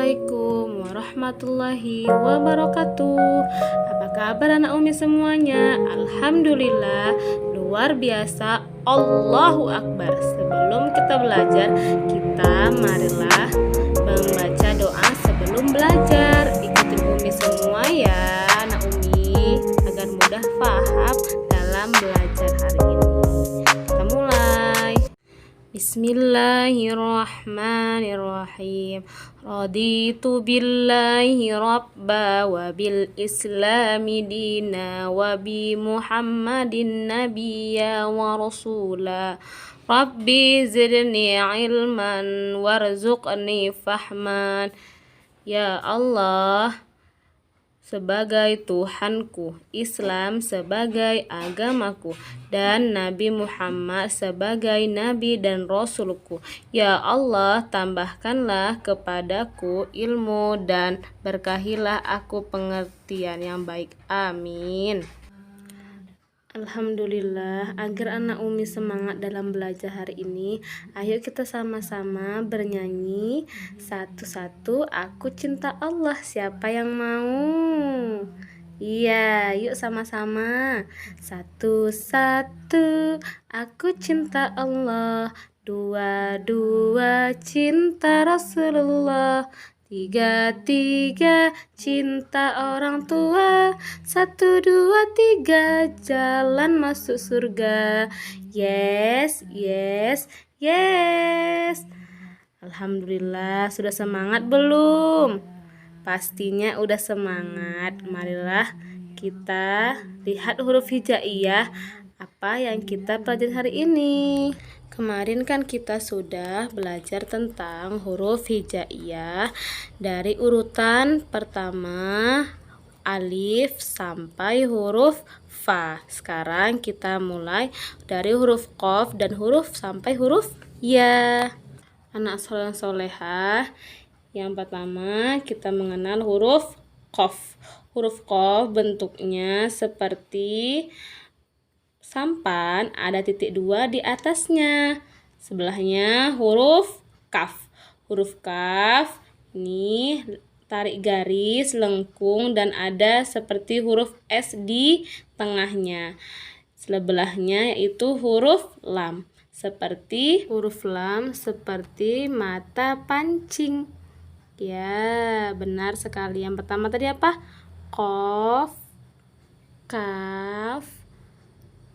Assalamualaikum warahmatullahi wabarakatuh. Apa kabar anak Umi semuanya? Alhamdulillah, luar biasa. Allahu Akbar. Sebelum kita belajar, kita marilah membaca doa sebelum belajar. Ikutin Umi semua ya anak Umi, agar mudah paham dalam belajar hari ini. Kita mulai. Bismillahirrahmanirrahim. Raditu billahi rabba wa bil islami dina wa bi Muhammadin nabiyya wa rasula. Rabbi zidni ilman warzuqni fahman. Ya Allah, sebagai Tuhanku, Islam sebagai agamaku, dan Nabi Muhammad sebagai Nabi dan Rasulku. Ya Allah, tambahkanlah kepadaku ilmu dan berkahilah aku pengertian yang baik. Amin. Alhamdulillah, agar anak Umi semangat dalam belajar hari ini, ayo kita sama-sama bernyanyi satu-satu, aku cinta Allah. Siapa yang mau? Iya, yuk sama-sama. Satu-satu, aku cinta Allah. Dua-dua, cinta Rasulullah. Tiga-tiga, cinta orang tua. Satu, dua, tiga, jalan masuk surga. Yes, yes, yes. Alhamdulillah, sudah semangat belum? Pastinya udah semangat. Marilah kita lihat huruf hijaiyah apa yang kita pelajari hari ini. Kemarin kan kita sudah belajar tentang huruf hijaiyah dari urutan pertama alif sampai huruf fa. Sekarang kita mulai dari huruf qaf dan huruf sampai huruf ya. Anak soleh solehah, yang pertama kita mengenal huruf qaf. Huruf qaf bentuknya seperti sampan, ada titik dua di atasnya. Sebelahnya huruf kaf. Huruf kaf ini tarik garis lengkung dan ada seperti huruf S di tengahnya. Sebelahnya yaitu huruf lam. Seperti huruf lam, seperti mata pancing. Ya, benar sekali. Yang pertama tadi apa? Qaf, kaf,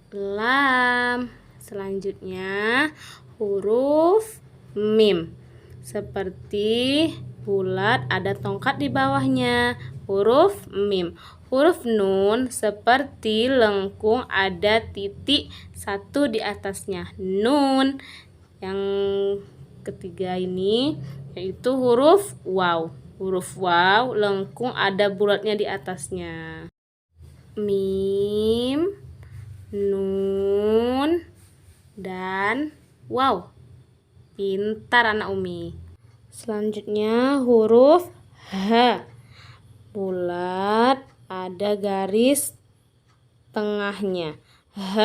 lam. Selanjutnya huruf mim, seperti bulat ada tongkat di bawahnya, huruf mim. Huruf nun seperti lengkung ada titik satu di atasnya, nun. Yang ketiga ini yaitu huruf waw. Huruf waw lengkung ada bulatnya di atasnya. Mim, nun, dan waw. Pintar anak Umi. Selanjutnya huruf H. Bulat ada garis tengahnya. H.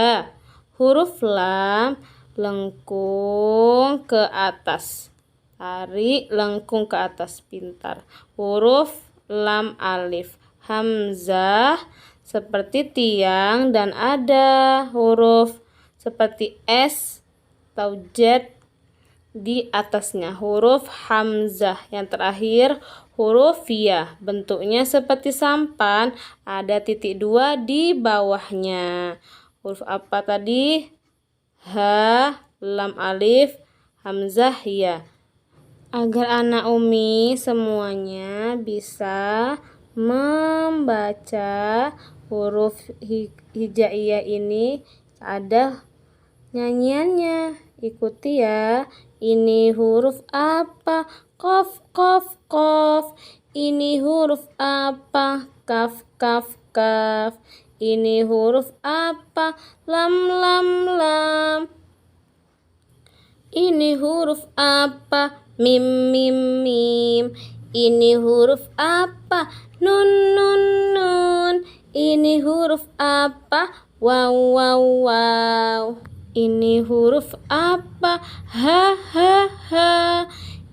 Huruf lam lengkung ke atas. Tarik lengkung ke atas, pintar. Huruf lam alif. Hamzah seperti tiang dan ada huruf seperti S atau Z di atasnya, huruf hamzah. Yang terakhir huruf ya, bentuknya seperti sampan, ada titik dua di bawahnya. Huruf apa tadi? H, lam alif, hamzah ya. Agar anak Umi semuanya bisa membaca huruf hijaiyah ini, ada nyanyiannya. Ikuti ya. Ini huruf apa? Qaf, qaf, qaf. Ini huruf apa? Kaf, kaf, kaf. Ini huruf apa? Lam, lam, lam. Ini huruf apa? Mim, mim, mim. Ini huruf apa? Nun, nun, nun. Ini huruf apa? Waw, waw, waw. Ini huruf apa? Ha, ha, ha.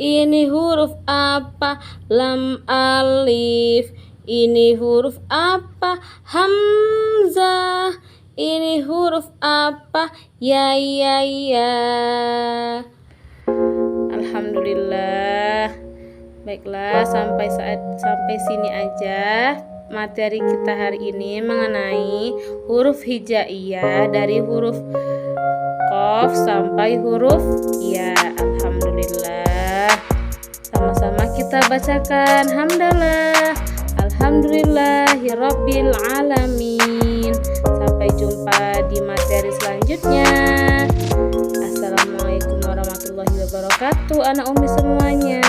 Ini huruf apa? Lam, alif. Ini huruf apa? Hamzah. Ini huruf apa? Ya, ya, ya. Alhamdulillah. Baiklah, sampai sini aja materi kita hari ini mengenai huruf hijaiyah dari huruf qaf sampai huruf ya. Alhamdulillah. Sama-sama kita bacakan hamdalah. Alhamdulillahirabbil alamin. Sampai jumpa di materi selanjutnya. Assalamualaikum warahmatullahi wabarakatuh, anak Umi semuanya.